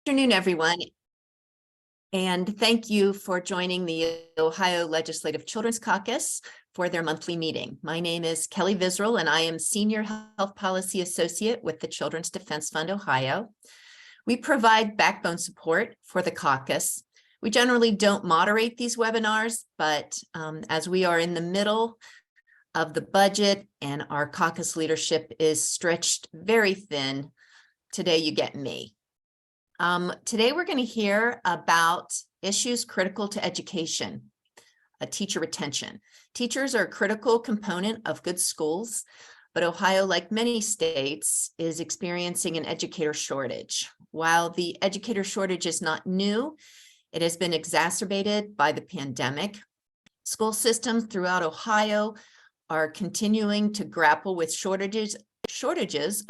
Afternoon, everyone, and thank you for joining the Ohio Legislative Children's Caucus for their monthly meeting. My name is Kelly Visral, and I am Senior Health Policy Associate with the Children's Defense Fund, Ohio. We provide backbone support for the caucus. We generally don't moderate these webinars, but as we are in the middle of the budget and our caucus leadership is stretched very thin, today you get me. Today we're going to hear about issues critical to education, teacher retention. Teachers are a critical component of good schools, but Ohio, like many states, is experiencing an educator shortage. While the educator shortage is not new, it has been exacerbated by the pandemic. School systems throughout Ohio are continuing to grapple with shortages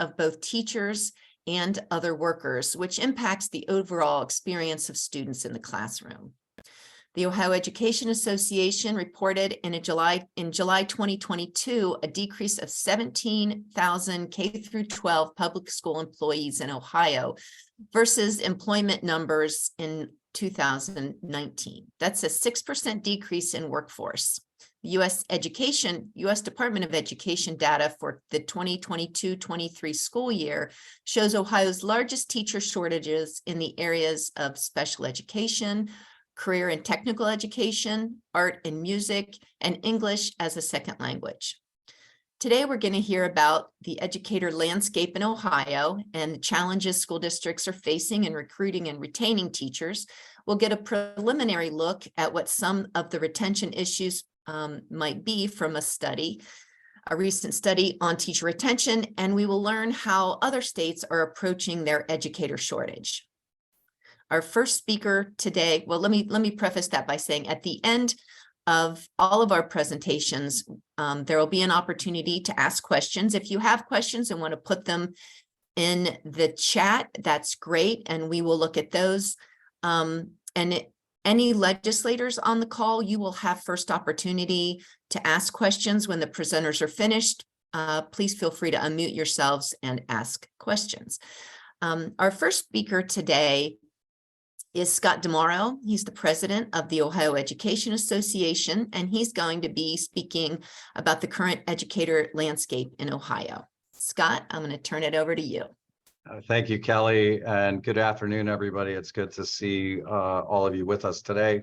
of both teachers and other workers, which impacts the overall experience of students in the classroom. The Ohio Education Association reported in July 2022 a decrease of 17,000 K-12 public school employees in Ohio versus employment numbers in 2019. That's a 6% decrease in workforce. U.S. Department of Education data for the 2022-23 school year shows Ohio's largest teacher shortages in the areas of special education, career and technical education, art and music, and English as a second language. Today, we're going to hear about the educator landscape in Ohio and the challenges school districts are facing in recruiting and retaining teachers. We'll get a preliminary look at what some of the retention issues might be from a recent study on teacher retention, and we will learn how other states are approaching their educator shortage. Our first speaker today, well, let me preface that by saying at the end of all of our presentations, there will be an opportunity to ask questions. If you have questions and want to put them in the chat, that's great, and we will look at those. Any legislators on the call, you will have first opportunity to ask questions when the presenters are finished. Please feel free to unmute yourselves and ask questions. Our first speaker today is Scott DeMauro. He's the president of the Ohio Education Association, and he's going to be speaking about the current educator landscape in Ohio. Scott, I'm going to turn it over to you. Thank you, Kelly, and good afternoon, everybody. It's good to see all of you with us today.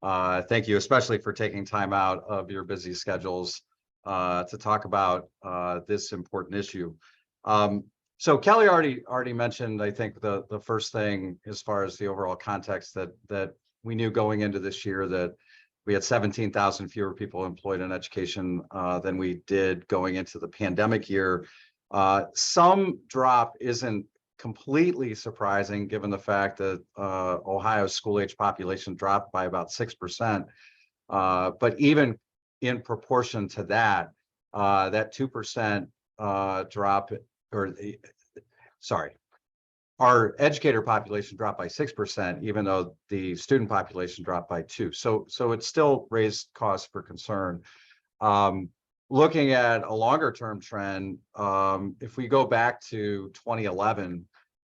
Thank you, especially for taking time out of your busy schedules to talk about this important issue. So Kelly already mentioned, I think, the first thing as far as the overall context that we knew going into this year that we had 17,000 fewer people employed in education than we did going into the pandemic year. Some drop isn't completely surprising given the fact that Ohio's school age population dropped by about 6%. But even in proportion to that, that 2% drop, our educator population dropped by 6%, even though the student population dropped by 2%. So it still raised cause for concern. Looking at a longer term trend, if we go back to 2011,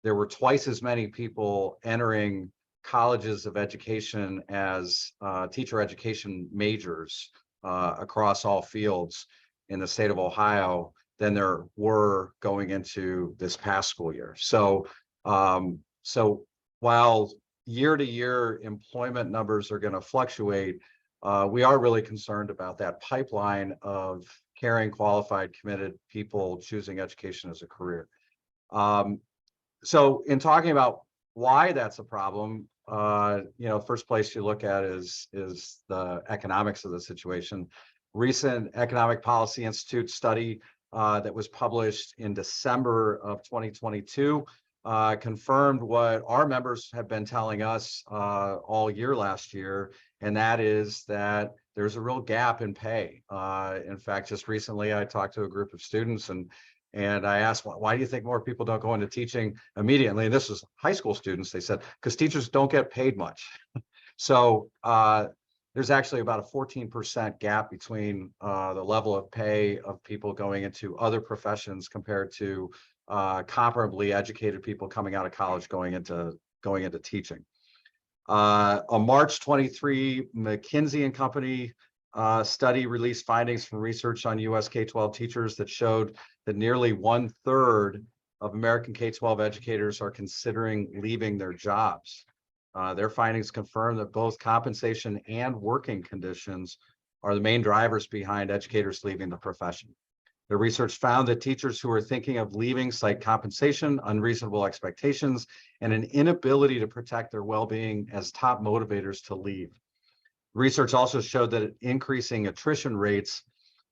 there were twice as many people entering colleges of education as teacher education majors across all fields in the state of Ohio than there were going into this past school year. So while year to year employment numbers are going to fluctuate, we are really concerned about that pipeline of caring, qualified, committed people choosing education as a career. So in talking about why that's a problem, first place you look at is the economics of the situation. Recent Economic Policy Institute study that was published in December of 2022 confirmed what our members have been telling us all year last year, and that is that there's a real gap in pay. In fact, just recently I talked to a group of students and I asked, why do you think more people don't go into teaching immediately? And this was high school students. They said, because teachers don't get paid much. So there's actually about a 14% gap between the level of pay of people going into other professions compared to comparably educated people coming out of college going into going into teaching. A March 23 McKinsey and Company study released findings from research on US K-12 teachers that showed that nearly 1/3 of American K-12 educators are considering leaving their jobs. Their findings confirm that both compensation and working conditions are the main drivers behind educators leaving the profession. The research found that teachers who are thinking of leaving cite compensation, unreasonable expectations, and an inability to protect their well-being as top motivators to leave. Research also showed that increasing attrition rates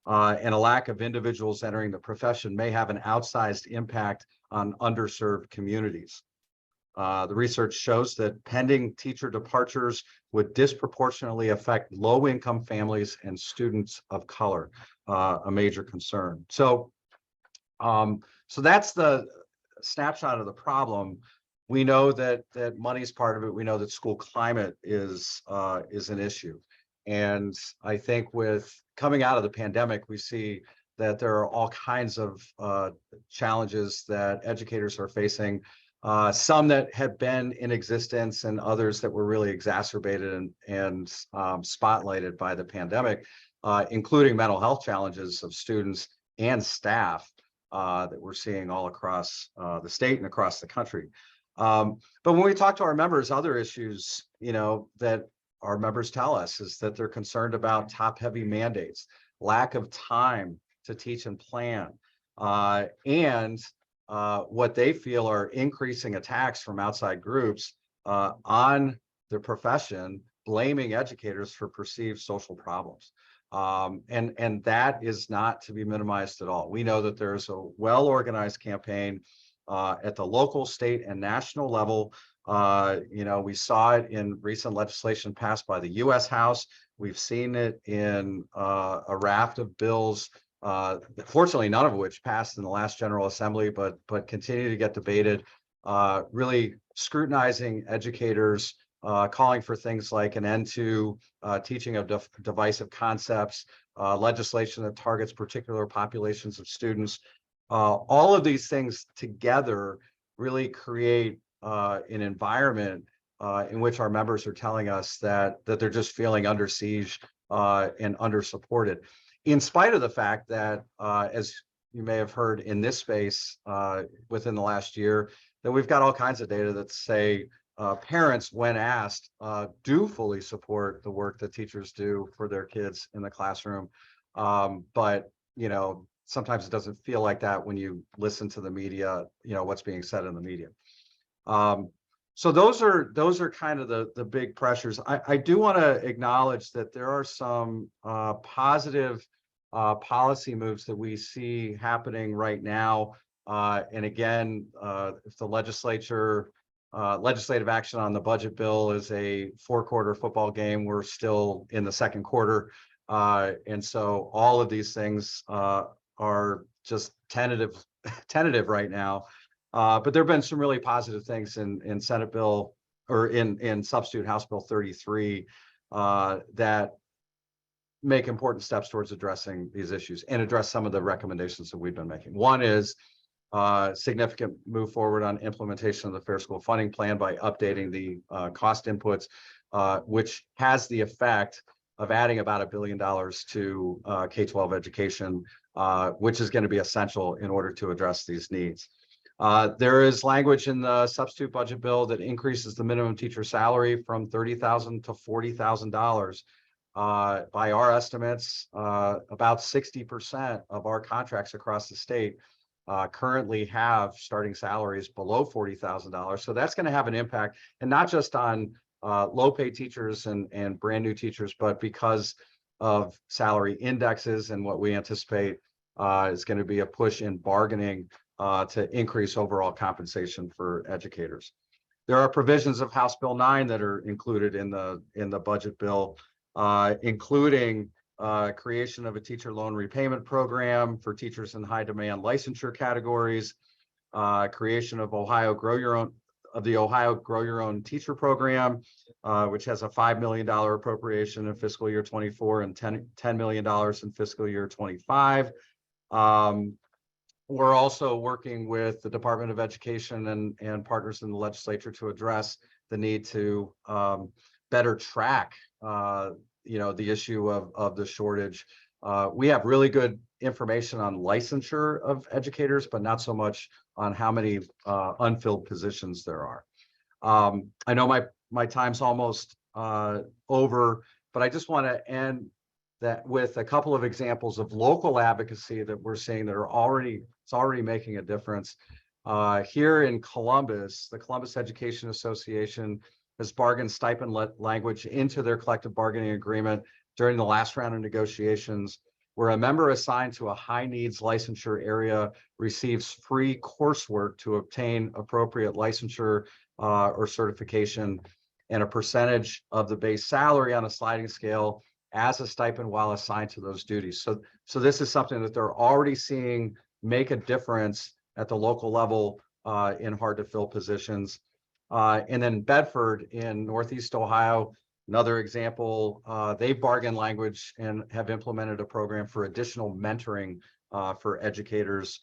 and a lack of individuals entering the profession may have an outsized impact on underserved communities. The research shows that pending teacher departures would disproportionately affect low-income families and students of color, a major concern. So that's the snapshot of the problem. We know that money's part of it. We know that school climate is an issue. And I think with coming out of the pandemic, we see that there are all kinds of challenges that educators are facing. Some that have been in existence and others that were really exacerbated and spotlighted by the pandemic, including mental health challenges of students and staff that we're seeing all across the state and across the country. But when we talk to our members, other issues, that our members tell us is that they're concerned about top-heavy mandates, lack of time to teach and plan, and what they feel are increasing attacks from outside groups on the profession, blaming educators for perceived social problems. And that is not to be minimized at all. We know that there's a well-organized campaign at the local, state, and national level. We saw it in recent legislation passed by the U.S. House. We've seen it in a raft of bills, fortunately, none of which passed in the last General Assembly, but continue to get debated, really scrutinizing educators, calling for things like an end to teaching of divisive concepts, legislation that targets particular populations of students. All of these things together really create an environment in which our members are telling us that they're just feeling under siege and under supported, in spite of the fact that, as you may have heard in this space within the last year, that we've got all kinds of data that say parents, when asked, do fully support the work that teachers do for their kids in the classroom. But, sometimes it doesn't feel like that when you listen to the media, what's being said in the media. So those are kind of the big pressures. I do want to acknowledge that there are some positive policy moves that we see happening right now. And again, if the legislative action on the budget bill is a 4-quarter football game, we're still in the second quarter. And so all of these things are just tentative right now. But there have been some really positive things in Senate bill or in substitute House Bill 33 that make important steps towards addressing these issues and address some of the recommendations that we've been making. One is significant move forward on implementation of the Fair School Funding Plan by updating the cost inputs, which has the effect of adding about $1 billion to K-12 education, which is going to be essential in order to address these needs. There is language in the substitute budget bill that increases the minimum teacher salary from $30,000 to $40,000. By our estimates, about 60% of our contracts across the state currently have starting salaries below $40,000. So that's going to have an impact, and not just on low-paid teachers and brand new teachers, but because of salary indexes and what we anticipate is going to be a push in bargaining to increase overall compensation for educators. There are provisions of House Bill 9 that are included in the budget bill, including creation of a teacher loan repayment program for teachers in high demand licensure categories, creation of the Ohio Grow Your Own Teacher Program, which has a $5 million appropriation in fiscal year 24 and $10 million in fiscal year 25. we're also working with the Department of Education and partners in the legislature to address the need to better track, the issue of the shortage. We have really good information on licensure of educators, but not so much on how many unfilled positions there are. I know my time's almost over, but I just want to end that with a couple of examples of local advocacy that we're seeing that it's already making a difference. Here in Columbus, the Columbus Education Association has bargained stipend language into their collective bargaining agreement during the last round of negotiations, where a member assigned to a high needs licensure area receives free coursework to obtain appropriate licensure or certification, and a percentage of the base salary on a sliding scale as a stipend while assigned to those duties. So this is something that they're already seeing make a difference at the local level in hard to fill positions. And then Bedford in Northeast Ohio, another example, they bargained language and have implemented a program for additional mentoring for educators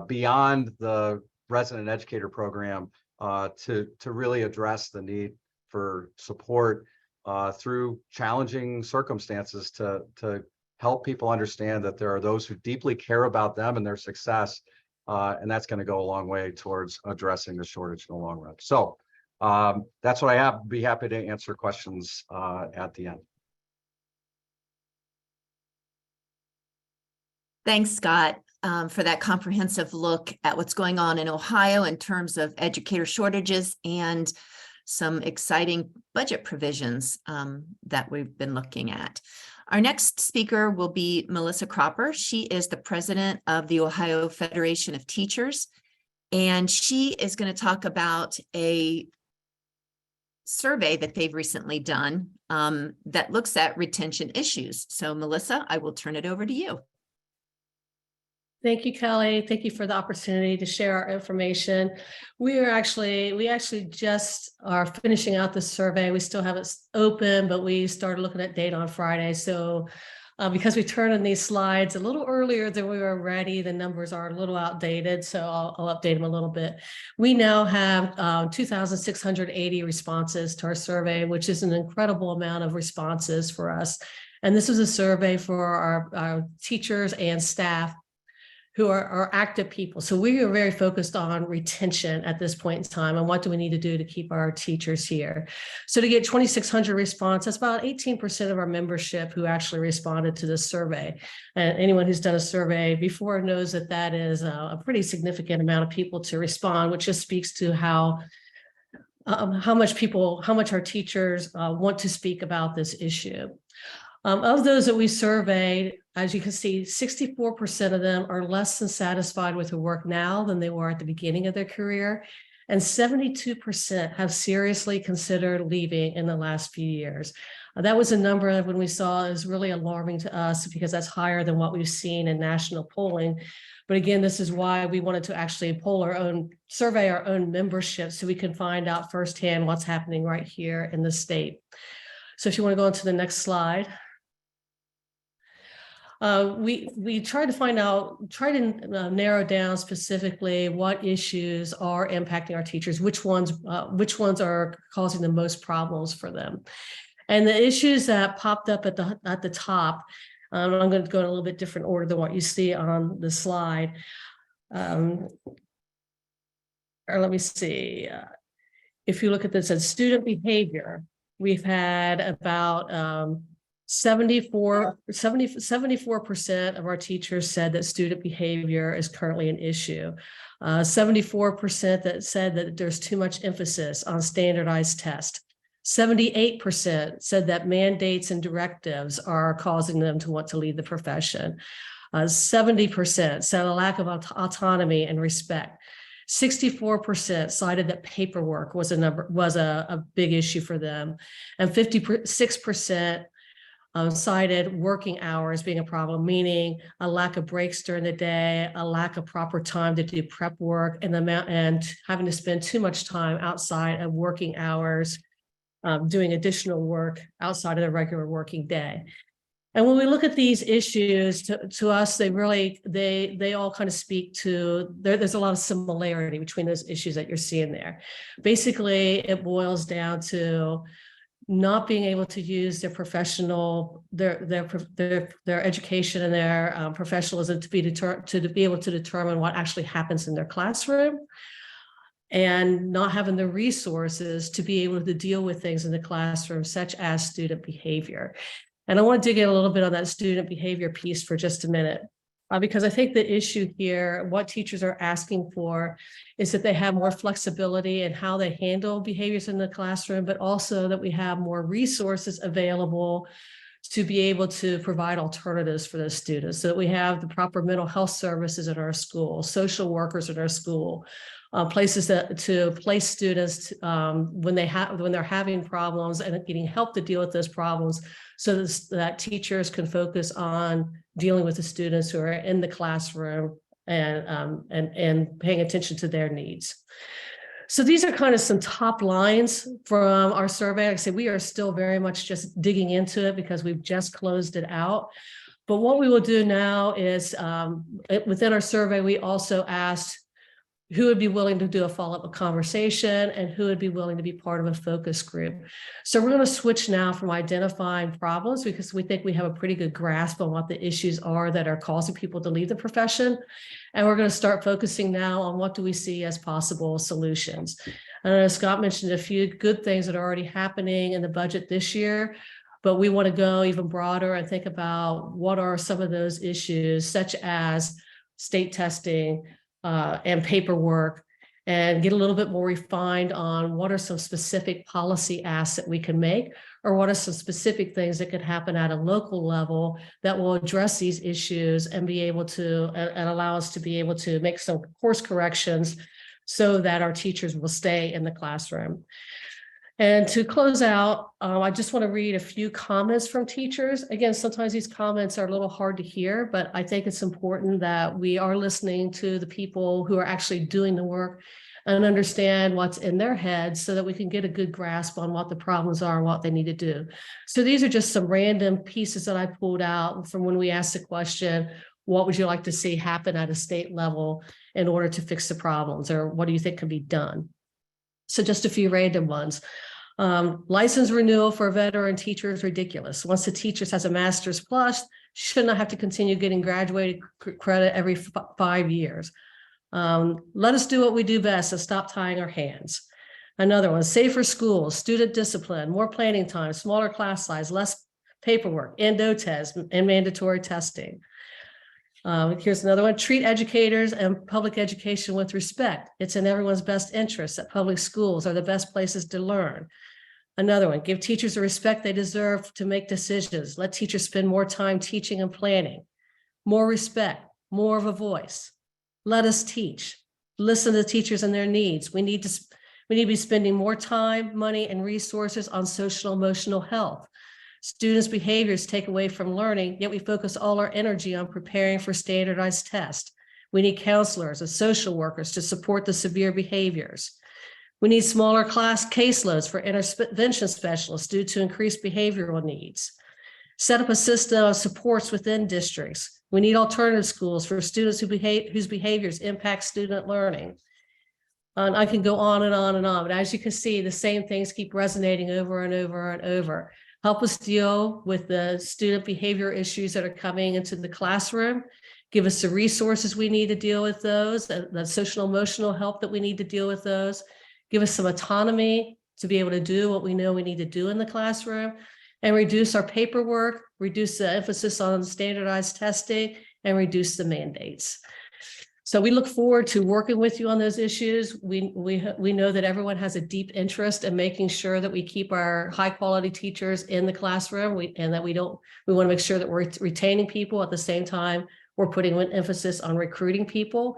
beyond the resident educator program to really address the need for support through challenging circumstances to help people understand that there are those who deeply care about them and their success. And that's going to go a long way towards addressing the shortage in the long run. So that's what I have. Be happy to answer questions at the end. Thanks, Scott, for that comprehensive look at what's going on in Ohio in terms of educator shortages and some exciting budget provisions that we've been looking at. Our next speaker will be Melissa Cropper. She is the president of the Ohio Federation of Teachers, and she is going to talk about a survey that they've recently done that looks at retention issues. So Melissa, I will turn it over to you. Thank you, Kelly. Thank you for the opportunity to share our information. We actually just are finishing out the survey. We still have it open, but we started looking at data on Friday. So because we turned in these slides a little earlier than we were ready, the numbers are a little outdated. So I'll update them a little bit. We now have 2,680 responses to our survey, which is an incredible amount of responses for us. And this is a survey for our teachers and staff who are active people. So we are very focused on retention at this point in time and what do we need to do to keep our teachers here. So to get 2,600 response, that's about 18% of our membership who actually responded to this survey. And anyone who's done a survey before knows that that is a pretty significant amount of people to respond, which just speaks to how much our teachers want to speak about this issue. Of those that we surveyed, as you can see, 64% of them are less than satisfied with their work now than they were at the beginning of their career. And 72% have seriously considered leaving in the last few years. That was a number that when we saw is really alarming to us because that's higher than what we've seen in national polling. But again, this is why we wanted to actually survey our own membership so we can find out firsthand what's happening right here in the state. So if you want to go on to the next slide. We tried to narrow down specifically what issues are impacting our teachers, which ones are causing the most problems for them. And the issues that popped up at the top, I'm going to go in a little bit different order than what you see on the slide. Or let me see. If you look at this as student behavior, we've had about 74% of our teachers said that student behavior is currently an issue. 74% that said that there's too much emphasis on standardized tests. 78% said that mandates and directives are causing them to want to leave the profession. 70% said a lack of autonomy and respect. 64% cited that paperwork was a big issue for them, and 56% cited working hours being a problem, meaning a lack of breaks during the day, a lack of proper time to do prep work, and having to spend too much time outside of working hours, doing additional work outside of the regular working day. And when we look at these issues, to us, they all kind of speak to, there's a lot of similarity between those issues that you're seeing there. Basically, it boils down to not being able to use their professional, their education and their professionalism to be able to determine what actually happens in their classroom, and not having the resources to be able to deal with things in the classroom, such as student behavior. And I want to dig in a little bit on that student behavior piece for just a minute, because I think the issue here, what teachers are asking for, is that they have more flexibility in how they handle behaviors in the classroom, but also that we have more resources available to be able to provide alternatives for those students, so that we have the proper mental health services at our school, social workers at our school, places to place students when they're having problems, and getting help to deal with those problems, so that teachers can focus on dealing with the students who are in the classroom and paying attention to their needs. So these are kind of some top lines from our survey. Like I say, we are still very much just digging into it because we've just closed it out. But what we will do now is within our survey, we also asked who would be willing to do a follow-up conversation and who would be willing to be part of a focus group. So we're going to switch now from identifying problems, because we think we have a pretty good grasp on what the issues are that are causing people to leave the profession. And we're going to start focusing now on what do we see as possible solutions. I know Scott mentioned a few good things that are already happening in the budget this year, but we want to go even broader and think about what are some of those issues, such as state testing, and paperwork, and get a little bit more refined on what are some specific policy asks that we can make, or what are some specific things that could happen at a local level that will address these issues and be able to, and allow us to be able to make some course corrections so that our teachers will stay in the classroom. And to close out, I just want to read a few comments from teachers. Again, sometimes these comments are a little hard to hear, but I think it's important that we are listening to the people who are actually doing the work and understand what's in their heads, so that we can get a good grasp on what the problems are and what they need to do. So these are just some random pieces that I pulled out from when we asked the question, what would you like to see happen at a state level in order to fix the problems, or what do you think can be done? So just a few random ones. License renewal for a veteran teacher is ridiculous. Once the teacher has a master's plus, should not have to continue getting graduated credit every 5 years. Let us do what we do best and stop tying our hands. Another one, safer schools, student discipline, more planning time, smaller class size, less paperwork, endo tests, and mandatory testing. Here's another one, treat educators and public education with respect. It's in everyone's best interest that public schools are the best places to learn. Another one, give teachers the respect they deserve to make decisions. Let teachers spend more time teaching and planning. More respect, more of a voice. Let us teach. Listen to teachers and their needs. We need to be spending more time, money, and resources on social emotional health. Students' behaviors take away from learning, yet we focus all our energy on preparing for standardized tests. We need counselors and social workers to support the severe behaviors. We need smaller class caseloads for intervention specialists due to increased behavioral needs. Set up a system of supports within districts. We need alternative schools for students whose behaviors impact student learning. And I can go on and on and on, but as you can see, the same things keep resonating over and over and over. Help us deal with the student behavior issues that are coming into the classroom. Give us the resources we need to deal with those, the social emotional help that we need to deal with those. Give us some autonomy to be able to do what we know we need to do in the classroom, and reduce our paperwork, reduce the emphasis on standardized testing, and reduce the mandates. So we look forward to working with you on those issues. We know that everyone has a deep interest in making sure that we keep our high quality teachers in the classroom, we want to make sure that we're retaining people at the same time we're putting an emphasis on recruiting people.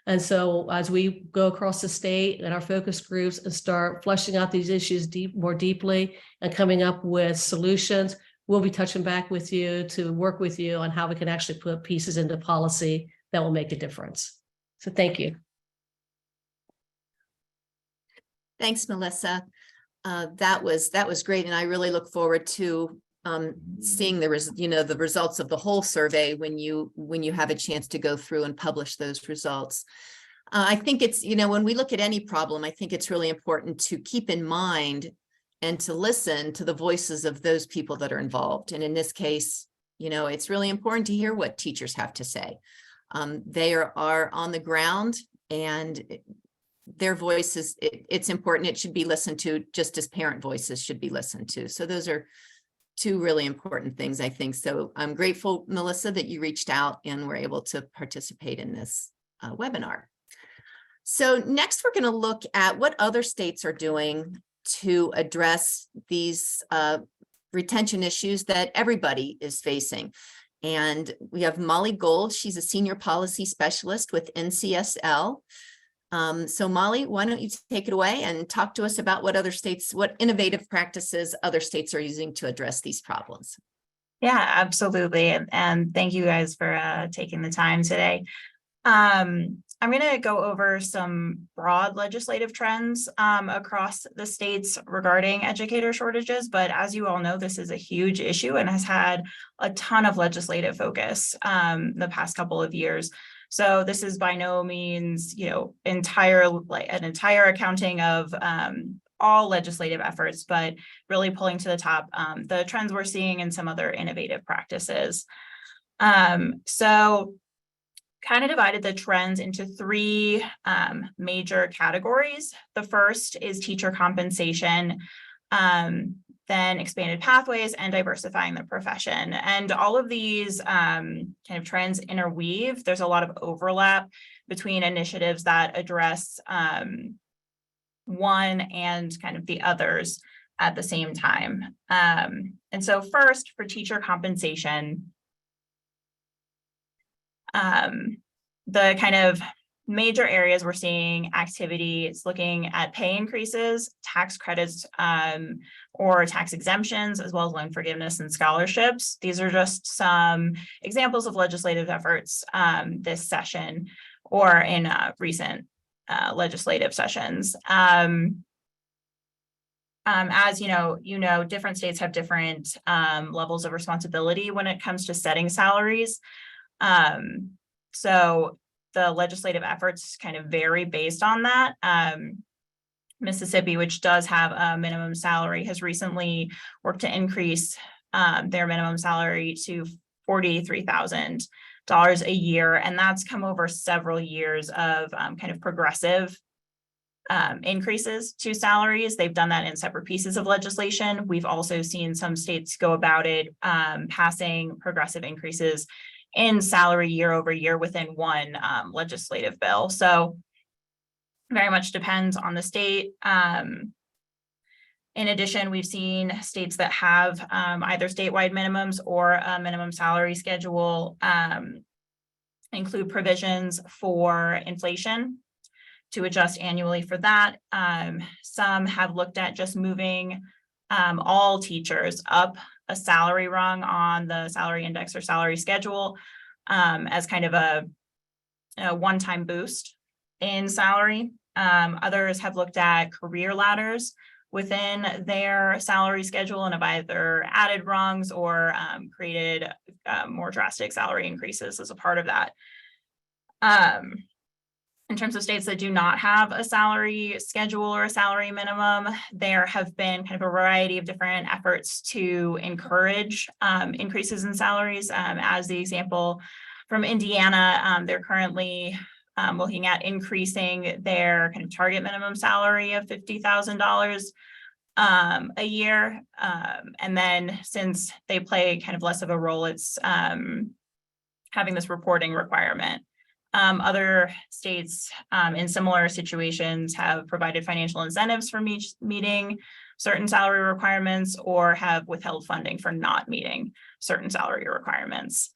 And so as we go across the state and our focus groups and start fleshing out these issues more deeply and coming up with solutions, we'll be touching back with you to work with you on how we can actually put pieces into policy that will make a difference. So thank you. Thanks, Melissa. That was great. And I really look forward to seeing the results of the whole survey when you have a chance to go through and publish those results. I think it's, when we look at any problem, I think it's really important to keep in mind and to listen to the voices of those people that are involved. And in this case, it's really important to hear what teachers have to say. They are on the ground, and their voices, it's important. It should be listened to just as parent voices should be listened to. So those are two really important things, I think. So I'm grateful, Melissa, that you reached out and were able to participate in this webinar. So next, we're going to look at what other states are doing to address these retention issues that everybody is facing. And we have Molly Gold. She's a senior policy specialist with NCSL. So Molly, why don't you take it away and talk to us about what innovative practices other states are using to address these problems. Yeah, absolutely. And thank you guys for taking the time today. I'm going to go over some broad legislative trends across the states regarding educator shortages. But as you all know, this is a huge issue and has had a ton of legislative focus the past couple of years. So this is by no means, an entire accounting of all legislative efforts, but really pulling to the top the trends we're seeing in some other innovative practices. So kind of divided the trends into three major categories. The first is teacher compensation, then expanded pathways, and diversifying the profession. And all of these kind of trends interweave. There's a lot of overlap between initiatives that address one and kind of the others at the same time. And so first, for teacher compensation, the kind of major areas we're seeing activity is looking at pay increases, tax credits, or tax exemptions, as well as loan forgiveness and scholarships. These are just some examples of legislative efforts this session or in recent legislative sessions. As you know, different states have different levels of responsibility when it comes to setting salaries. So the legislative efforts kind of vary based on that. Mississippi, which does have a minimum salary, has recently worked to increase their minimum salary to $43,000 a year. And that's come over several years of kind of progressive increases to salaries. They've done that in separate pieces of legislation. We've also seen some states go about it passing progressive increases in salary year over year within one legislative bill. So very much depends on the state. In addition, we've seen states that have either statewide minimums or a minimum salary schedule include provisions for inflation to adjust annually for that. Some have looked at just moving all teachers up a salary rung on the salary index or salary schedule as kind of a one-time boost in salary. Others have looked at career ladders within their salary schedule and have either added rungs or created more drastic salary increases as a part of that. In terms of states that do not have a salary schedule or a salary minimum, there have been kind of a variety of different efforts to encourage increases in salaries. As the example from Indiana, they're currently looking at increasing their kind of target minimum salary of $50,000 a year. And then since they play kind of less of a role, it's having this reporting requirement. Other states in similar situations have provided financial incentives for meeting certain salary requirements or have withheld funding for not meeting certain salary requirements.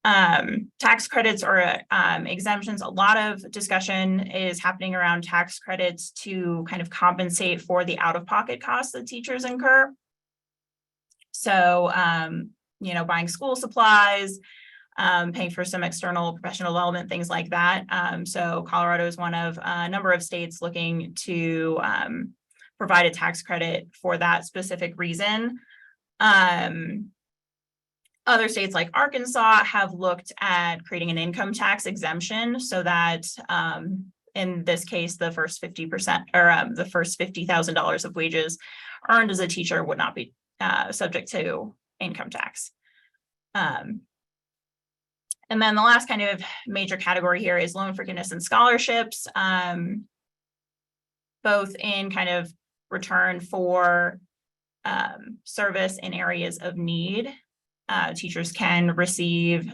Tax credits or exemptions, a lot of discussion is happening around tax credits to kind of compensate for the out-of-pocket costs that teachers incur. So, buying school supplies, paying for some external professional development, things like that. So Colorado is one of a number of states looking to provide a tax credit for that specific reason. Other states like Arkansas have looked at creating an income tax exemption so that in this case, the first 50% or the first $50,000 of wages earned as a teacher would not be subject to income tax. And then the last kind of major category here is loan forgiveness and scholarships, both in kind of return for service in areas of need. Teachers can receive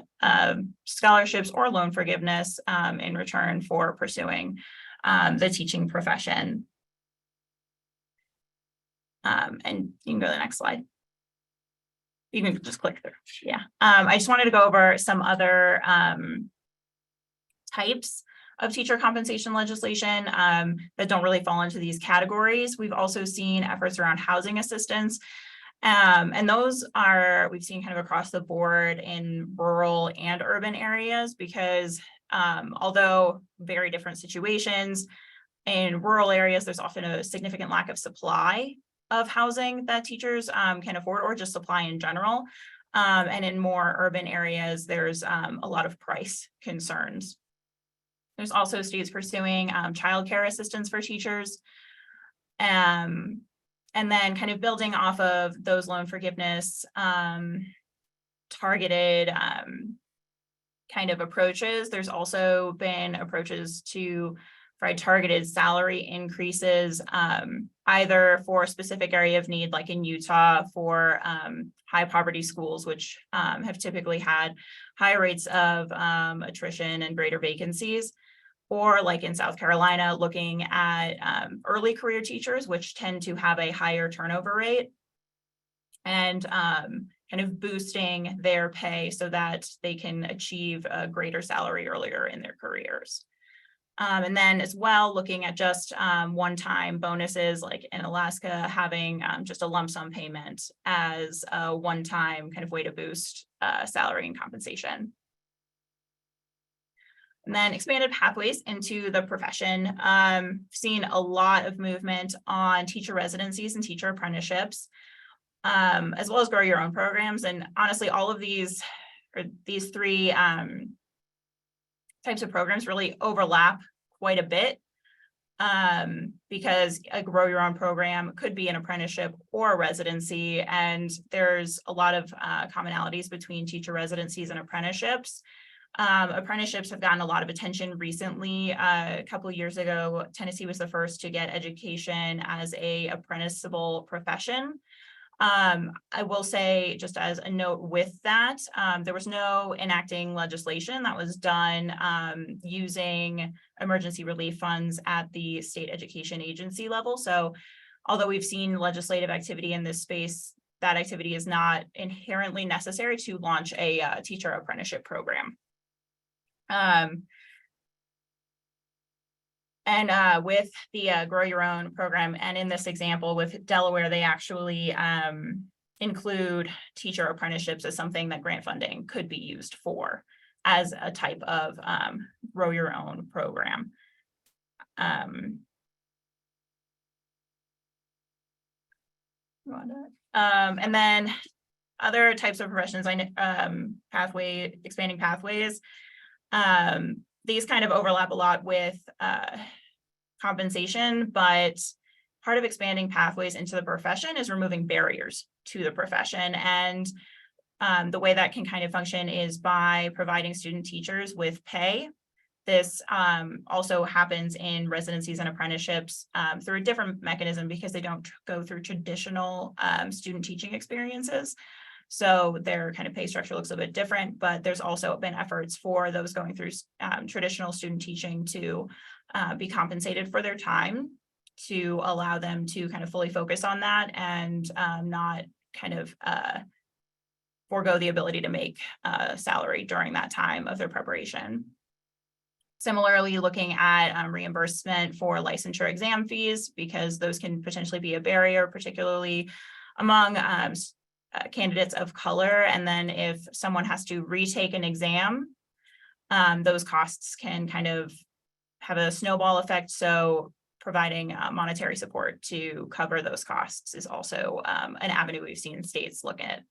scholarships or loan forgiveness in return for pursuing the teaching profession. And you can go to the next slide. You can just click through. Yeah. I just wanted to go over some other types of teacher compensation legislation that don't really fall into these categories. We've also seen efforts around housing assistance. And those are, we've seen kind of across the board in rural and urban areas, because although very different situations, in rural areas, there's often a significant lack of supply of housing that teachers can afford, or just supply in general. And in more urban areas, there's a lot of price concerns. There's also states pursuing childcare assistance for teachers. And then kind of building off of those loan forgiveness targeted kind of approaches. There's also been approaches to provide targeted salary increases, either for a specific area of need, like in Utah for high poverty schools, which have typically had high rates of attrition and greater vacancies, or like in South Carolina, looking at early career teachers, which tend to have a higher turnover rate, and kind of boosting their pay so that they can achieve a greater salary earlier in their careers. And then as well, looking at just one-time bonuses, like in Alaska, having just a lump sum payment as a one-time kind of way to boost salary and compensation. And then expanded pathways into the profession. Seen a lot of movement on teacher residencies and teacher apprenticeships, as well as grow your own programs. And honestly, all of these, or these three types of programs really overlap quite a bit, because a grow your own program could be an apprenticeship or a residency. And there's a lot of commonalities between teacher residencies and apprenticeships. Apprenticeships have gotten a lot of attention recently. A couple of years ago, Tennessee was the first to get education as a apprenticeable profession. I will say, just as a note with that, there was no enacting legislation that was done using emergency relief funds at the state education agency level. So although we've seen legislative activity in this space, that activity is not inherently necessary to launch a teacher apprenticeship program. And with the Grow Your Own program, and in this example with Delaware, they actually include teacher apprenticeships as something that grant funding could be used for as a type of Grow Your Own program. And then other types of professions, expanding pathways. These kind of overlap a lot with compensation, but part of expanding pathways into the profession is removing barriers to the profession. And the way that can kind of function is by providing student teachers with pay. This also happens in residencies and apprenticeships through a different mechanism, because they don't go through traditional student teaching experiences. So their kind of pay structure looks a bit different, but there's also been efforts for those going through traditional student teaching to be compensated for their time, to allow them to kind of fully focus on that and not kind of forego the ability to make salary during that time of their preparation. Similarly, looking at reimbursement for licensure exam fees, because those can potentially be a barrier, particularly among candidates of color. And then if someone has to retake an exam, those costs can kind of have a snowball effect. So providing monetary support to cover those costs is also an avenue we've seen states look at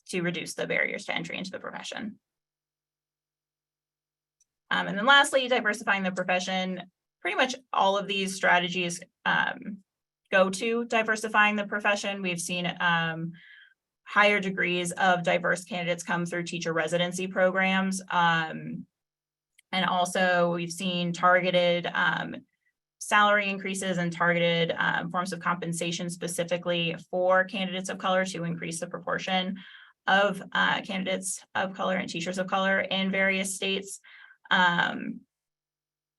to reduce the barriers to entry into the profession. And then lastly, diversifying the profession. Pretty much all of these strategies go to diversifying the profession. We've seen higher degrees of diverse candidates come through teacher residency programs. And also we've seen targeted salary increases and targeted forms of compensation specifically for candidates of color to increase the proportion of candidates of color and teachers of color in various states.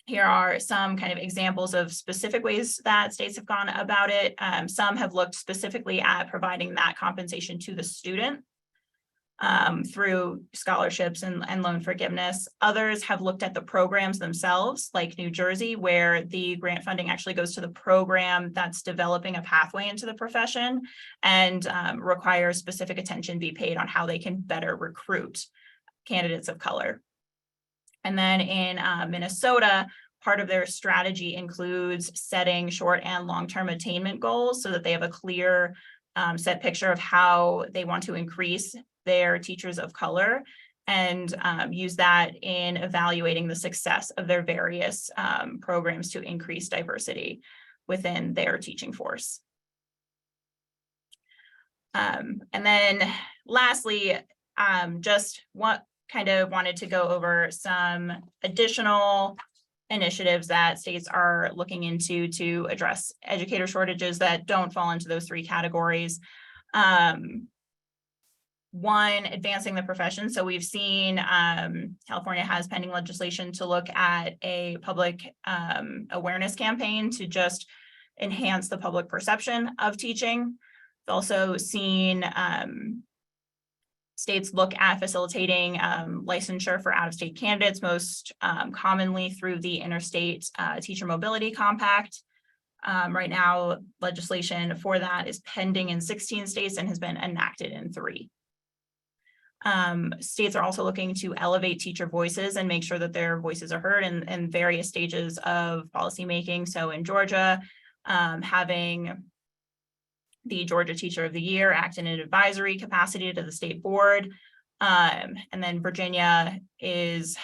Here are some kind of examples of specific ways that states have gone about it. Some have looked specifically at providing that compensation to the student through scholarships and loan forgiveness. Others have looked at the programs themselves, like New Jersey, where the grant funding actually goes to the program that's developing a pathway into the profession and requires specific attention be paid on how they can better recruit candidates of color. And then in Minnesota, part of their strategy includes setting short and long-term attainment goals so that they have a clear set picture of how they want to increase their teachers of color and use that in evaluating the success of their various programs to increase diversity within their teaching force. And then lastly, just wanted to go over some additional initiatives that states are looking into to address educator shortages that don't fall into those three categories. One, advancing the profession. So we've seen California has pending legislation to look at a public awareness campaign to just enhance the public perception of teaching. We've also seen states look at facilitating licensure for out-of-state candidates, most commonly through the Interstate Teacher Mobility Compact. Right now, legislation for that is pending in 16 states and has been enacted in 3. States are also looking to elevate teacher voices and make sure that their voices are heard in various stages of policymaking. So in Georgia, having the Georgia Teacher of the Year act in an advisory capacity to the state board. And then Virginia has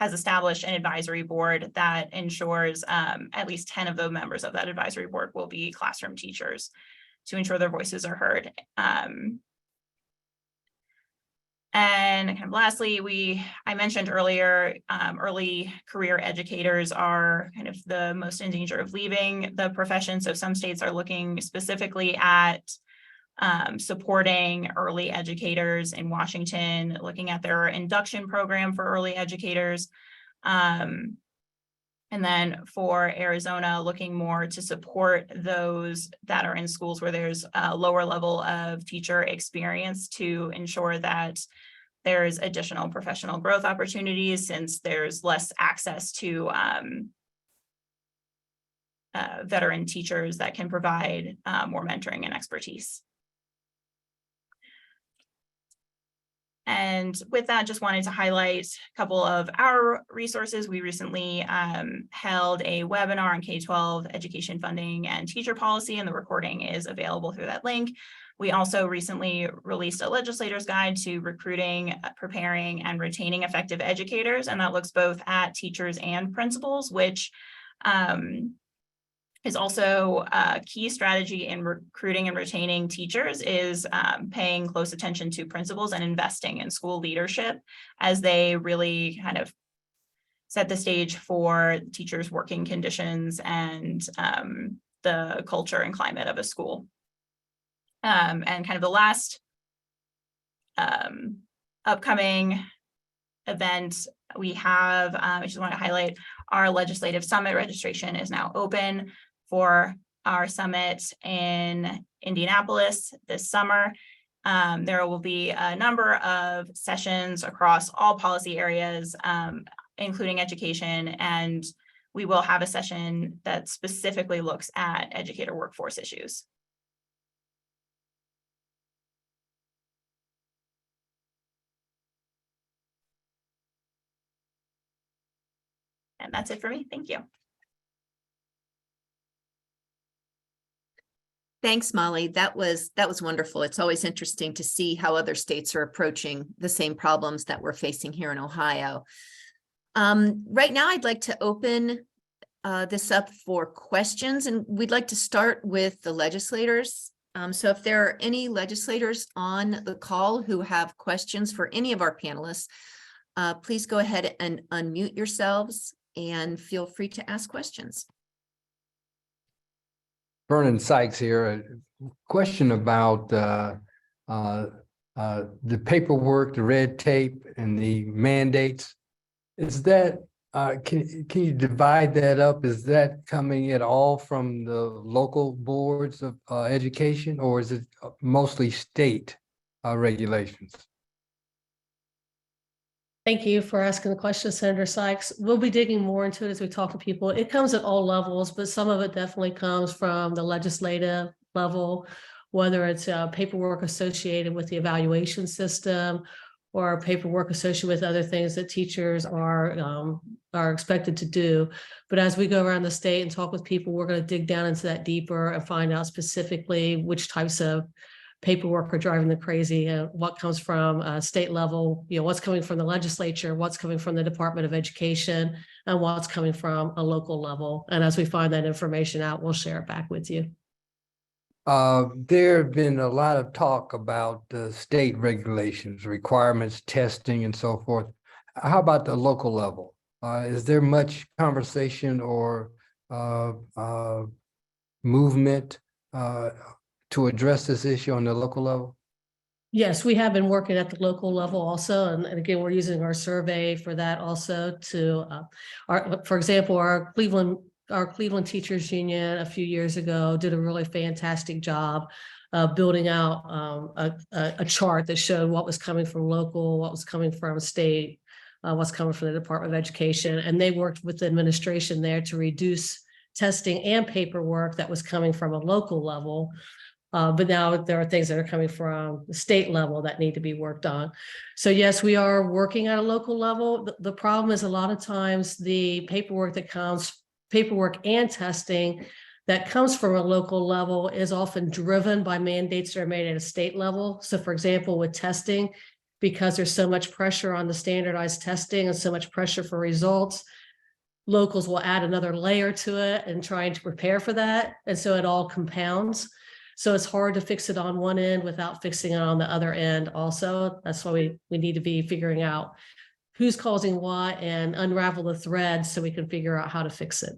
established an advisory board that ensures at least 10 of the members of that advisory board will be classroom teachers to ensure their voices are heard. And kind of lastly, I mentioned earlier, early career educators are kind of the most in danger of leaving the profession. So some states are looking specifically at supporting early educators in Washington, looking at their induction program for early educators. And then for Arizona, looking more to support those that are in schools where there's a lower level of teacher experience to ensure that there's additional professional growth opportunities since there's less access to veteran teachers that can provide more mentoring and expertise. And with that, just wanted to highlight a couple of our resources. We recently held a webinar on K-12 education funding and teacher policy, and the recording is available through that link. We also recently released a legislator's guide to recruiting, preparing, and retaining effective educators, and that looks both at teachers and principals, which is also a key strategy in recruiting and retaining teachers is paying close attention to principals and investing in school leadership as they really kind of set the stage for teachers' working conditions and the culture and climate of a school. And kind of the last upcoming event we have, I just want to highlight our legislative summit registration is now open for our summit in Indianapolis this summer. There will be a number of sessions across all policy areas, including education, and we will have a session that specifically looks at educator workforce issues. And that's it for me. Thank you. Thanks, Molly. That was wonderful. It's always interesting to see how other states are approaching the same problems that we're facing here in Ohio. Right now, I'd like to open this up for questions, and we'd like to start with the legislators. So if there are any legislators on the call who have questions for any of our panelists, please go ahead and unmute yourselves and feel free to ask questions. Vernon Sykes here. A question about the paperwork, the red tape, and the mandates. Is that can you divide that up? Is that coming at all from the local boards of education, or is it mostly state regulations? Thank you for asking the question, Senator Sykes. We'll be digging more into it as we talk to people. It comes at all levels, but some of it definitely comes from the legislative level, whether it's paperwork associated with the evaluation system or paperwork associated with other things that teachers are expected to do. But as we go around the state and talk with people, we're going to dig down into that deeper and find out specifically which types of paperwork are driving them crazy, what comes from state level, what's coming from the legislature, what's coming from the Department of Education, and what's coming from a local level. And as we find that information out, we'll share it back with you. There have been a lot of talk about the state regulations, requirements, testing, and so forth. How about the local level? Is there much conversation or movement to address this issue on the local level? Yes, we have been working at the local level also. And again, we're using our survey for that also to, for example, our Cleveland Teachers Union a few years ago did a really fantastic job building out a chart that showed what was coming from local, what was coming from state, what's coming from the Department of Education. And they worked with the administration there to reduce testing and paperwork that was coming from a local level. But now there are things that are coming from the state level that need to be worked on. So yes, we are working at a local level. The problem is a lot of times the paperwork and testing that comes from a local level is often driven by mandates that are made at a state level. So for example, with testing, because there's so much pressure on the standardized testing and so much pressure for results, locals will add another layer to it and trying to prepare for that. And so it all compounds. So it's hard to fix it on one end without fixing it on the other end also. That's why we need to be figuring out who's causing what and unravel the threads so we can figure out how to fix it.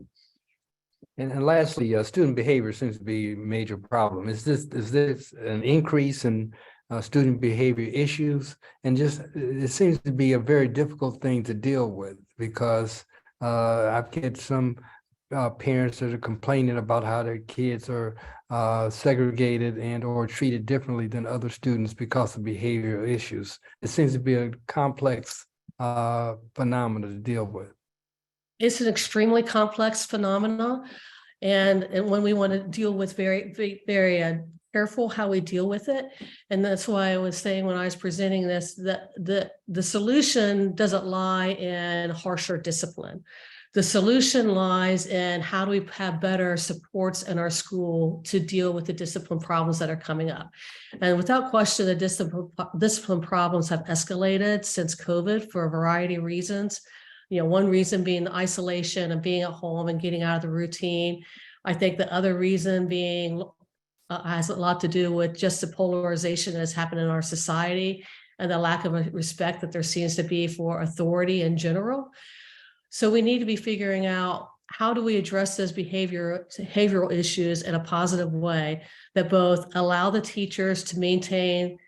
And lastly, student behavior seems to be a major problem. Is this an increase in student behavior issues? And just it seems to be a very difficult thing to deal with because I've had some parents that are complaining about how their kids are segregated and or treated differently than other students because of behavioral issues. It seems to be a complex phenomena to deal with. It's an extremely complex phenomenon. And when we want to deal with very careful how we deal with it. And that's why I was saying when I was presenting this, that the solution doesn't lie in harsher discipline. The solution lies in how do we have better supports in our school to deal with the discipline problems that are coming up. And without question, the discipline problems have escalated since COVID for a variety of reasons. One reason being the isolation and being at home and getting out of the routine. I think the other reason being has a lot to do with just the polarization that has happened in our society and the lack of respect that there seems to be for authority in general. So we need to be figuring out how do we address those behavioral issues in a positive way that both allow the teachers to maintain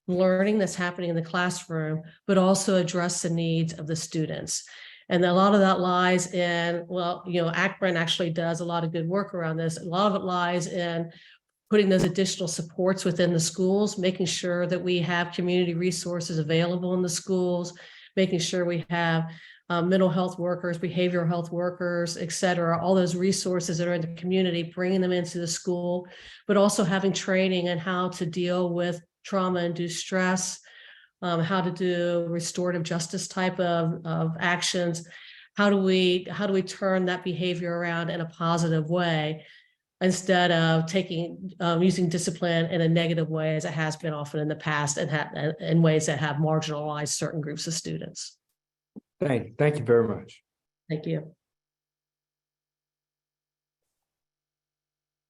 learning that's happening in the classroom, but also address the needs of the students. And a lot of that lies in, Akron actually does a lot of good work around this. A lot of it lies in putting those additional supports within the schools, making sure that we have community resources available in the schools, making sure we have mental health workers, behavioral health workers, et cetera, all those resources that are in the community, bringing them into the school, but also having training on how to deal with trauma-induced stress, how to do restorative justice type of actions, how do we turn that behavior around in a positive way, instead of using discipline in a negative way, as it has been often in the past, and in ways that have marginalized certain groups of students. Thank you very much. Thank you.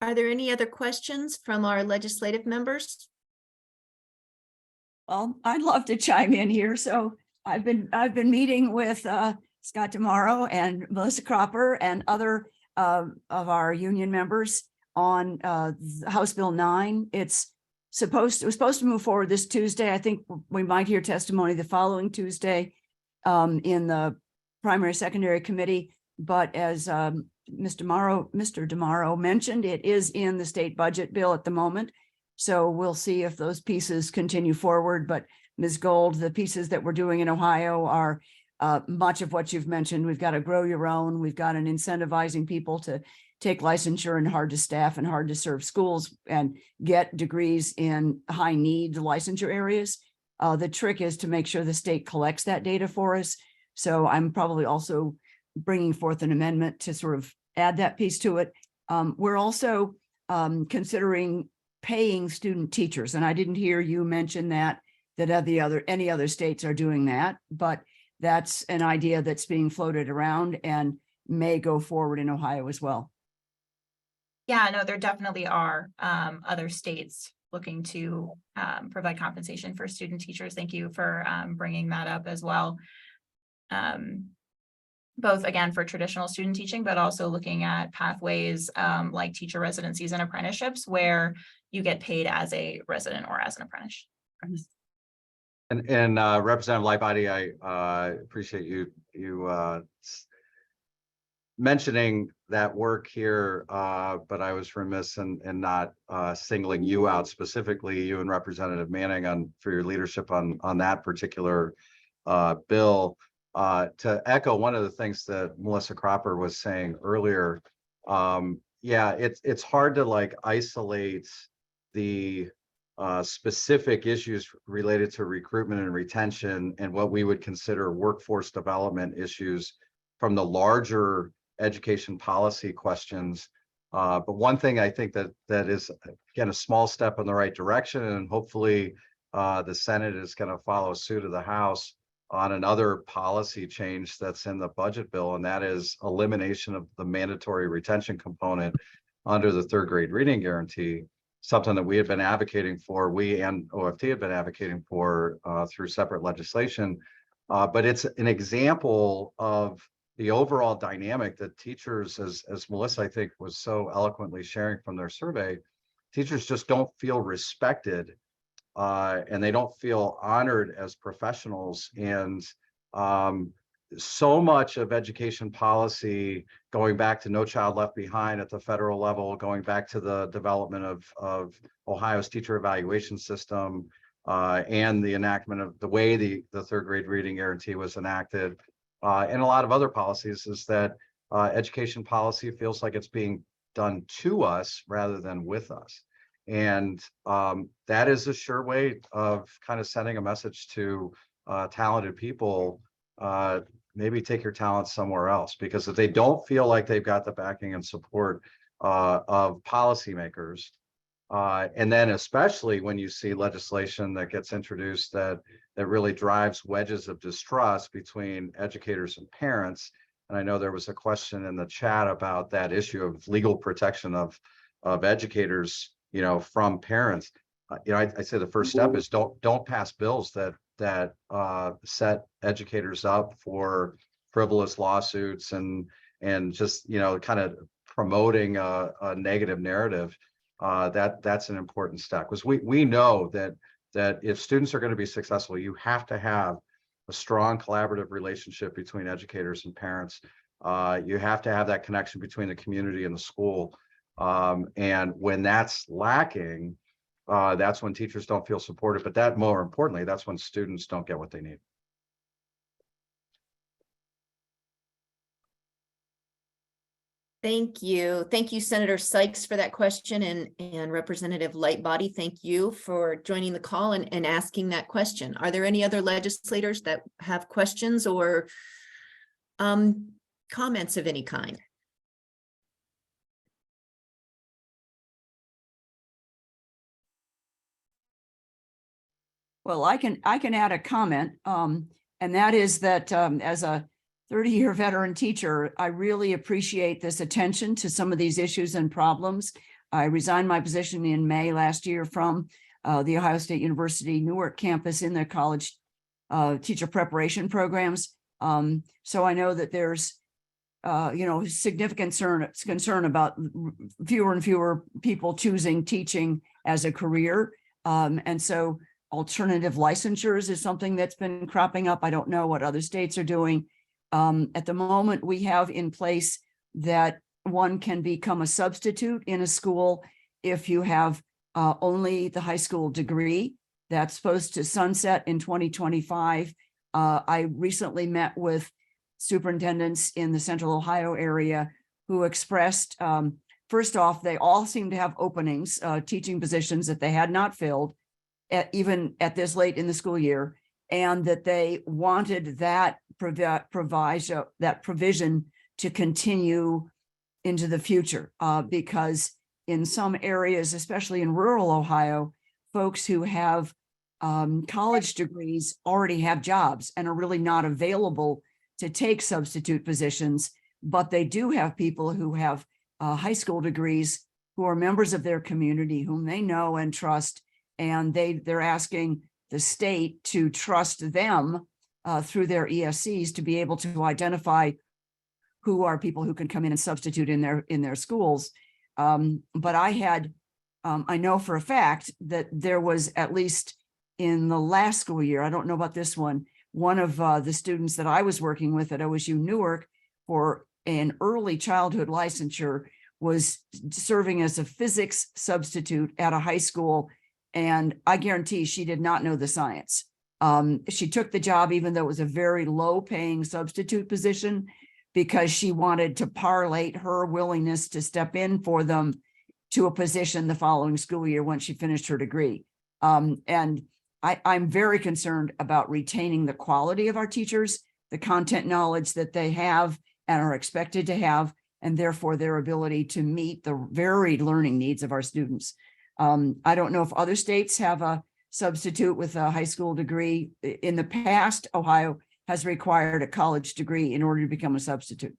Are there any other questions from our legislative members? Well, I'd love to chime in here. So I've been meeting with Scott Demaro and Melissa Cropper and other of our union members on House Bill 9. It was supposed to move forward this Tuesday. I think we might hear testimony the following Tuesday in the primary secondary committee. But as Mr. Demaro mentioned, it is in the state budget bill at the moment. So we'll see if those pieces continue forward. But Ms. Gold, the pieces that we're doing in Ohio are much of what you've mentioned. We've got to grow your own. We've got an incentivizing people to take licensure in hard to staff and hard to serve schools and get degrees in high need licensure areas. The trick is to make sure the state collects that data for us. So I'm probably also bringing forth an amendment to sort of add that piece to it. We're also considering paying student teachers. And I didn't hear you mention that any other states are doing that, but that's an idea that's being floated around and may go forward in Ohio as well. Yeah, no, there definitely are other states looking to provide compensation for student teachers. Thank you for bringing that up as well. Both again for traditional student teaching, but also looking at pathways like teacher residencies and apprenticeships where you get paid as a resident or as an apprentice. And Representative Lightbody, I appreciate you mentioning that work here, but I was remiss in not singling you out specifically, you and Representative Manning, for your leadership on that particular bill. To echo one of the things that Melissa Cropper was saying earlier, yeah, it's hard to like isolate the specific issues related to recruitment and retention and what we would consider workforce development issues from the larger education policy questions. But one thing I think that is, again, a small step in the right direction, and hopefully the Senate is going to follow suit of the House on another policy change that's in the budget bill, and that is elimination of the mandatory retention component under the third grade reading guarantee, something that we had been advocating for, we and OFT had been advocating for through separate legislation. But it's an example of the overall dynamic that teachers, as Melissa, I think, was so eloquently sharing from their survey, teachers just don't feel respected and they don't feel honored as professionals. And so much of education policy, going back to No Child Left Behind at the federal level, going back to the development of Ohio's teacher evaluation system and the enactment of the way the third grade reading guarantee was enacted, and a lot of other policies, is that education policy feels like it's being done to us rather than with us. And that is a sure way of kind of sending a message to talented people, maybe take your talents somewhere else, because if they don't feel like they've got the backing and support of policymakers, and then especially when you see legislation that gets introduced that really drives wedges of distrust between educators and parents. And I know there was a question in the chat about that issue of legal protection of educators, from parents. I say the first step is don't pass bills that set educators up for frivolous lawsuits and just kind of promoting a negative narrative. That's an important step, because we know that if students are going to be successful, you have to have a strong collaborative relationship between educators and parents. You have to have that connection between the community and the school. And when that's lacking, that's when teachers don't feel supported. But that, more importantly, that's when students don't get what they need. Thank you. Thank you, Senator Sykes, for that question, and Representative Lightbody, thank you for joining the call and asking that question. Are there any other legislators that have questions or comments of any kind? Well, I can add a comment, and that is that as a 30-year veteran teacher, I really appreciate this attention to some of these issues and problems. I resigned my position in May last year from the Ohio State University Newark campus in the college teacher preparation programs. So I know that there's significant concern about fewer and fewer people choosing teaching as a career. And so alternative licensures is something that's been cropping up. I don't know what other states are doing. At the moment, we have in place that one can become a substitute in a school if you have only the high school degree. That's supposed to sunset in 2025. I recently met with superintendents in the Central Ohio area who expressed, first off, they all seem to have openings, teaching positions that they had not filled, even at this late in the school year, and that they wanted that provision to continue into the future, because in some areas, especially in rural Ohio, folks who have college degrees already have jobs and are really not available to take substitute positions, but they do have people who have high school degrees who are members of their community, whom they know and trust, and they're asking the state to trust them through their ESCs to be able to identify who are people who can come in and substitute in their schools. But I know for a fact that there was, at least in the last school year, I don't know about this one of the students that I was working with at OSU Newark for an early childhood licensure was serving as a physics substitute at a high school. And I guarantee she did not know the science. She took the job, even though it was a very low paying substitute position, because she wanted to parlay her willingness to step in for them to a position the following school year once she finished her degree. And I'm very concerned about retaining the quality of our teachers, the content knowledge that they have and are expected to have, and therefore their ability to meet the varied learning needs of our students. I don't know if other states have a substitute with a high school degree. In the past, Ohio has required a college degree in order to become a substitute.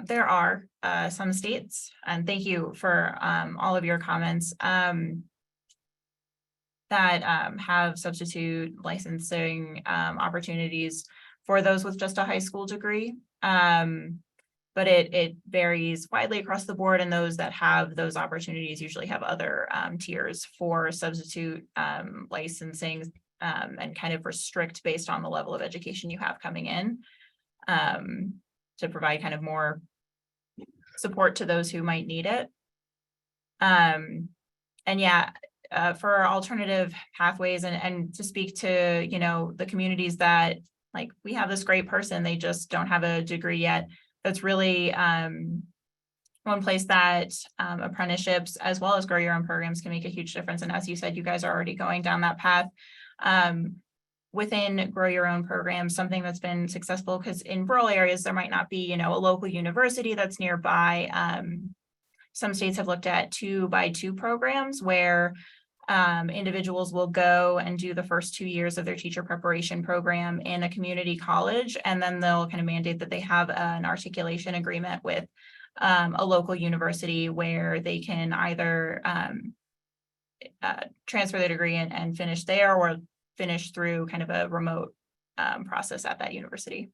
There are some states, and thank you for all of your comments, that have substitute licensing opportunities for those with just a high school degree. But it varies widely across the board, and those that have those opportunities usually have other tiers for substitute licensing, and kind of restrict based on the level of education you have coming in, to provide kind of more support to those who might need it. And yeah, for alternative pathways and to speak to, the communities that, like, we have this great person, they just don't have a degree yet. That's really one place that apprenticeships as well as grow your own programs can make a huge difference. And as you said, you guys are already going down that path. Within grow your own programs, something that's been successful, because in rural areas, there might not be, a local university that's nearby. Some states have looked at 2x2 programs where individuals will go and do the first 2 years of their teacher preparation program in a community college, and then they'll kind of mandate that they have an articulation agreement with a local university where they can either transfer their degree and finish there, or finish through kind of a remote process at that university.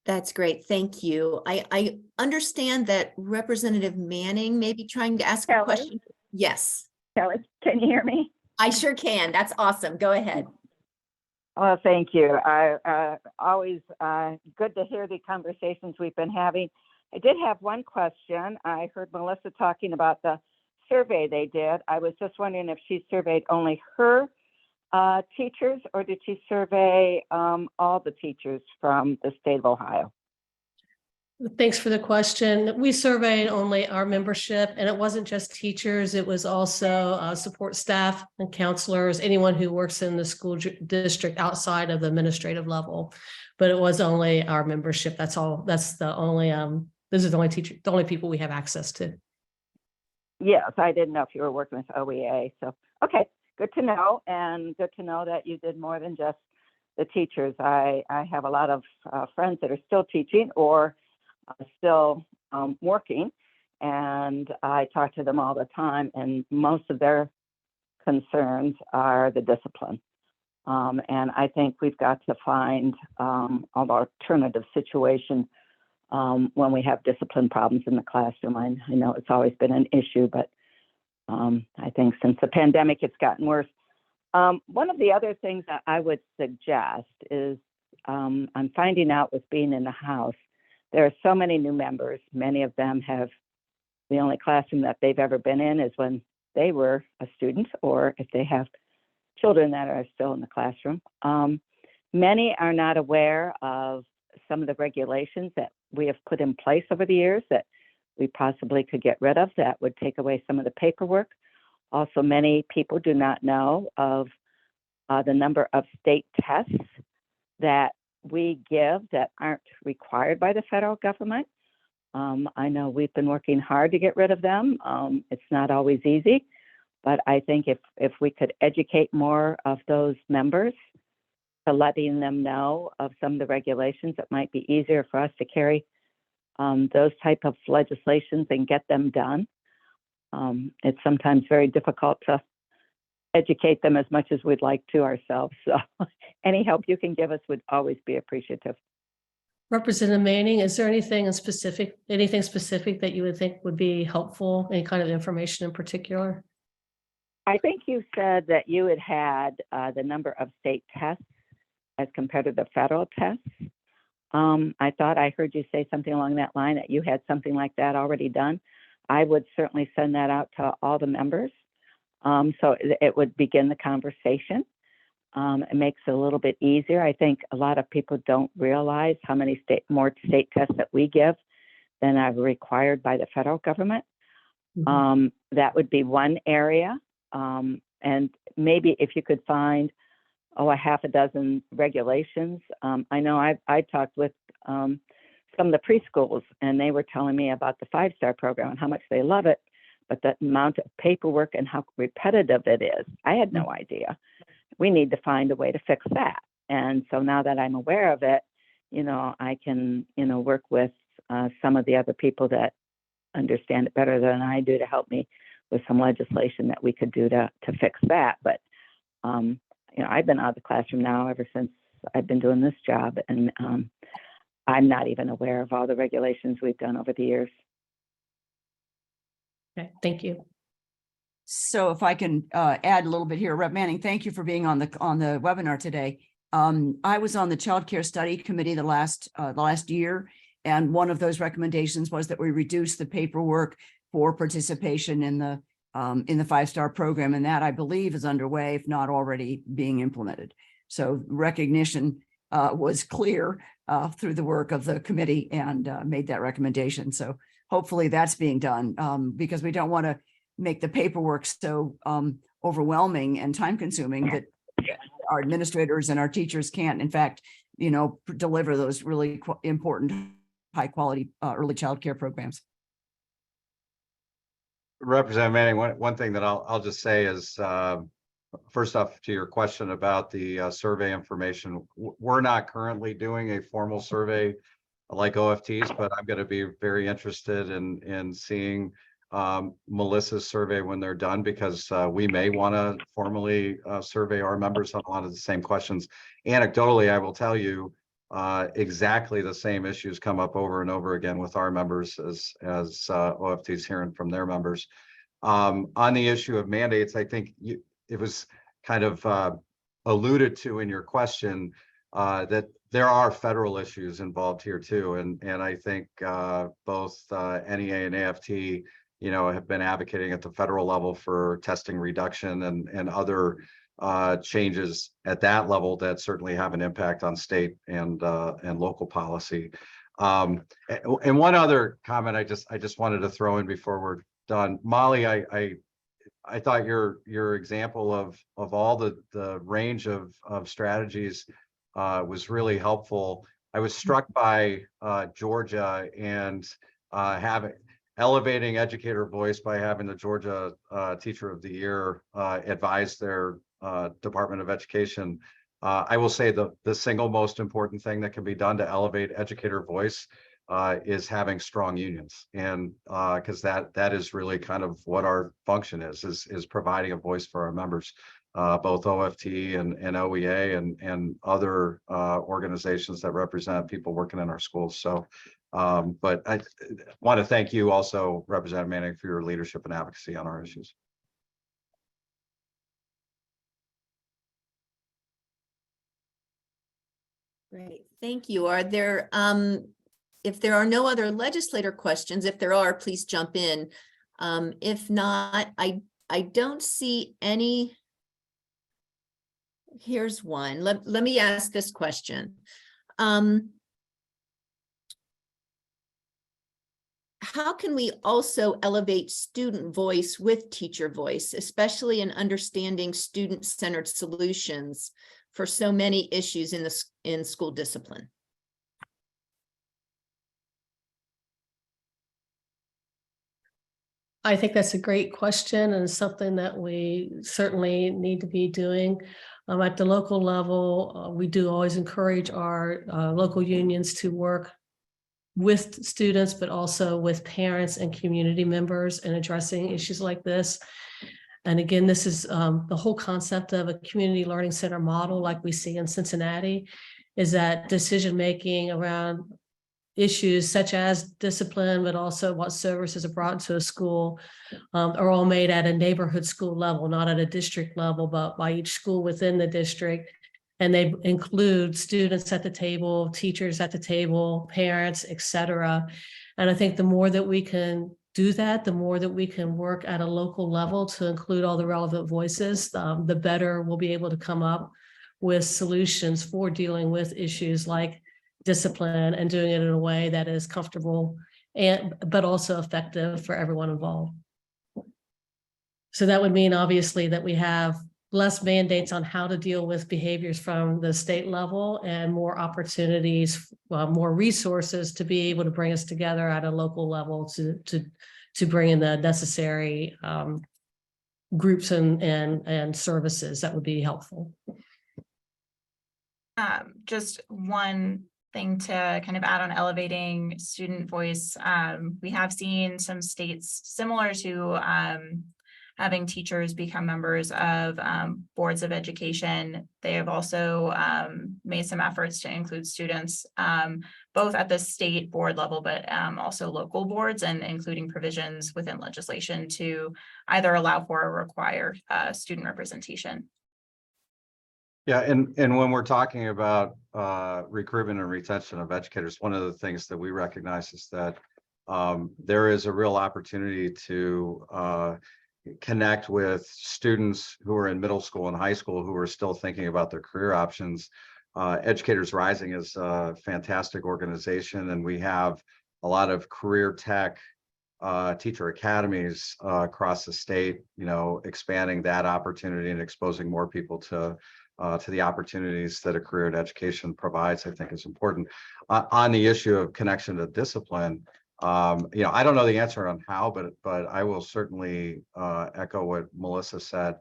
That's great. Thank you. I understand that Representative Manning may be trying to ask a Kelly? question. Yes, Kelly, can you hear me? I sure can. That's awesome. Go ahead. Well, thank you. Always good to hear the conversations we've been having. I did have one question. I heard Melissa talking about the survey they did. I was just wondering if she surveyed only her teachers, or did she survey all the teachers from the state of Ohio? Thanks for the question. We surveyed only our membership, and it wasn't just teachers. It was also support staff and counselors, anyone who works in the school district outside of the administrative level. But it was only our membership. That's all. That's the only, those are the only people we have access to. Yes, I didn't know if you were working with OEA. So, okay, good to know. And good to know that you did more than just the teachers. I have a lot of friends that are still teaching or still working, and I talk to them all the time, and most of their concerns are the discipline. And I think we've got to find an alternative situation when we have discipline problems in the classroom. I know it's always been an issue, but I think since the pandemic, it's gotten worse. One of the other things that I would suggest is I'm finding out with being in the house, there are so many new members. Many of them have the only classroom that they've ever been in is when they were a student, or if they have children that are still in the classroom. Many are not aware of some of the regulations that we have put in place over the years that we possibly could get rid of that would take away some of the paperwork. Also, many people do not know of the number of state tests that we give that aren't required by the federal government. I know we've been working hard to get rid of them. It's not always easy, but I think if we could educate more of those members to letting them know of some of the regulations, it might be easier for us to carry those type of legislations and get them done. It's sometimes very difficult to educate them as much as we'd like to ourselves. So any help you can give us would always be appreciative. Representative Manning, is there anything specific that you would think would be helpful? Any kind of information in particular? I think you said that you had the number of state tests as compared to the federal tests. I thought I heard you say something along that line, that you had something like that already done. I would certainly send that out to all the members. So it would begin the conversation. It makes it a little bit easier. I think a lot of people don't realize how many more state tests that we give than are required by the federal government. Mhm. That would be one area. And maybe if you could find, a half a dozen regulations. I know I talked with some of the preschools, and they were telling me about the 5-star program and how much they love it, but the amount of paperwork and how repetitive it is, I had no idea. We need to find a way to fix that. And so now that I'm aware of it, I can, work with some of the other people that understand it better than I do to help me with some legislation that we could do to fix that. But, I've been out of the classroom now ever since I've been doing this job, and I'm not even aware of all the regulations we've done over the years. Okay, thank you. So if I can add a little bit here, Rep. Manning, thank you for being on the webinar today. I was on the Child Care Study Committee the last year, and one of those recommendations was that we reduce the paperwork for participation in the 5-star program, and that I believe is underway, if not already being implemented. So recognition was clear through the work of the committee and made that recommendation. So hopefully that's being done because we don't want to make the paperwork so overwhelming and time consuming that our administrators and our teachers can't, in fact, deliver those really important, high quality early child care programs. Representative Manning, one thing that I'll just say is, first off, to your question about the survey information, we're not currently doing a formal survey like OFTs, but I'm going to be very interested in seeing Melissa's survey when they're done, because we may want to formally survey our members on a lot of the same questions. Anecdotally, I will tell you, exactly the same issues come up over and over again with our members as OFTs hearing from their members. On the issue of mandates, I think it was kind of alluded to in your question that there are federal issues involved here too, and I think both NEA and AFT, have been advocating at the federal level for testing reduction and other changes at that level that certainly have an impact on state and local policy. And one other comment I just wanted to throw in before we're done. Molly, I thought your example of all the range of strategies was really helpful. I was struck by Georgia and having elevating educator voice by having the Georgia Teacher of the Year advise their Department of Education. I will say the single most important thing that can be done to elevate educator voice is having strong unions, and because that is really kind of what our function is providing a voice for our members, both OFT and OEA and other organizations that represent people working in our schools. So, but I want to thank you also, Representative Manning, for your leadership and advocacy on our issues. Great, thank you. Are there, if there are no other legislator questions, if there are, please jump in. If not, I don't see any. Here's one. Let me ask this question. How can we also elevate student voice with teacher voice, especially in understanding student-centered solutions for so many issues in school discipline? I think that's a great question and something that we certainly need to be doing. At the local level, we do always encourage our local unions to work with students, but also with parents and community members in addressing issues like this. And again, this is the whole concept of a community learning center model like we see in Cincinnati, is that decision-making around issues such as discipline, but also what services are brought to a school are all made at a neighborhood school level, not at a district level, but by each school within the district. And they include students at the table, teachers at the table, parents, et cetera. And I think the more that we can do that, the more that we can work at a local level to include all the relevant voices, the better we'll be able to come up with solutions for dealing with issues like discipline and doing it in a way that is comfortable but also effective for everyone involved. So that would mean obviously that we have less mandates on how to deal with behaviors from the state level and more opportunities, more resources to be able to bring us together at a local level to bring in the necessary groups and services that would be helpful. Just one thing to kind of add on elevating student voice. We have seen some states similar to having teachers become members of boards of education. They have also made some efforts to include students, both at the state board level, but also local boards, and including provisions within legislation to either allow for or require student representation. Yeah, and when we're talking about recruitment and retention of educators, one of the things that we recognize is that there is a real opportunity to connect with students who are in middle school and high school who are still thinking about their career options. Educators Rising is a fantastic organization, and we have a lot of career tech teacher academies across the state, expanding that opportunity and exposing more people to the opportunities that a career in education provides, I think is important. On the issue of connection to discipline, I don't know the answer on how, but I will certainly echo what Melissa said.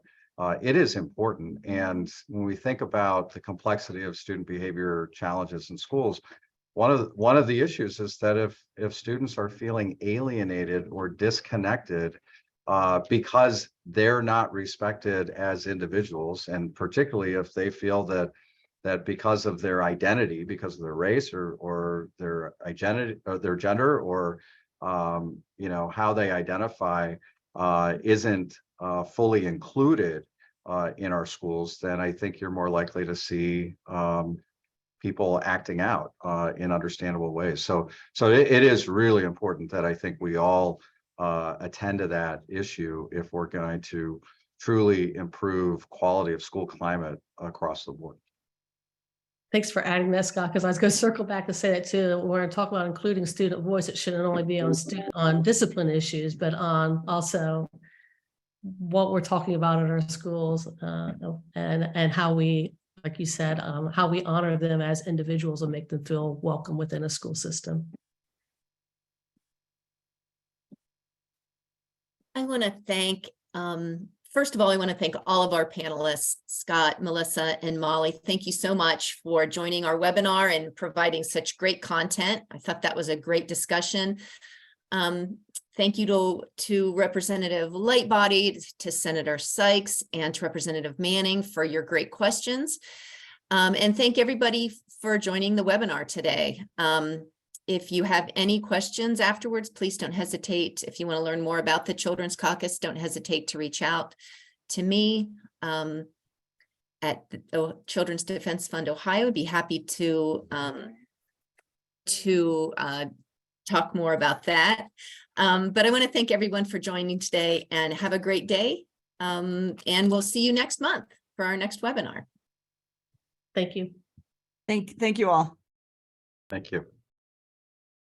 It is important. And when we think about the complexity of student behavior challenges in schools, one of the issues is that if students are feeling alienated or disconnected because they're not respected as individuals, and particularly if they feel that because of their identity, because of their race or their identity or their gender, or how they identify isn't fully included in our schools, then I think you're more likely to see people acting out in understandable ways. So it is really important that I think we all attend to that issue if we're going to truly improve quality of school climate across the board. Thanks for adding that, Scott, because I was going to circle back and say that too. When we're talking about including student voice, it shouldn't only be on discipline issues, but on also what we're talking about in our schools, and how we, like you said, how we honor them as individuals and make them feel welcome within a school system. I want to thank, first of all, I want to thank all of our panelists, Scott, Melissa, and Molly. Thank you so much for joining our webinar and providing such great content. I thought that was a great discussion. Thank you to Representative Lightbody, to Senator Sykes, and to Representative Manning for your great questions. And thank everybody for joining the webinar today. If you have any questions afterwards, please don't hesitate. If you want to learn more about the Children's Caucus, don't hesitate to reach out to me at the Children's Defense Fund Ohio. I'd be happy to talk more about that. But I want to thank everyone for joining today and have a great day. And we'll see you next month for our next webinar. Thank you. Thank you all. Thank you.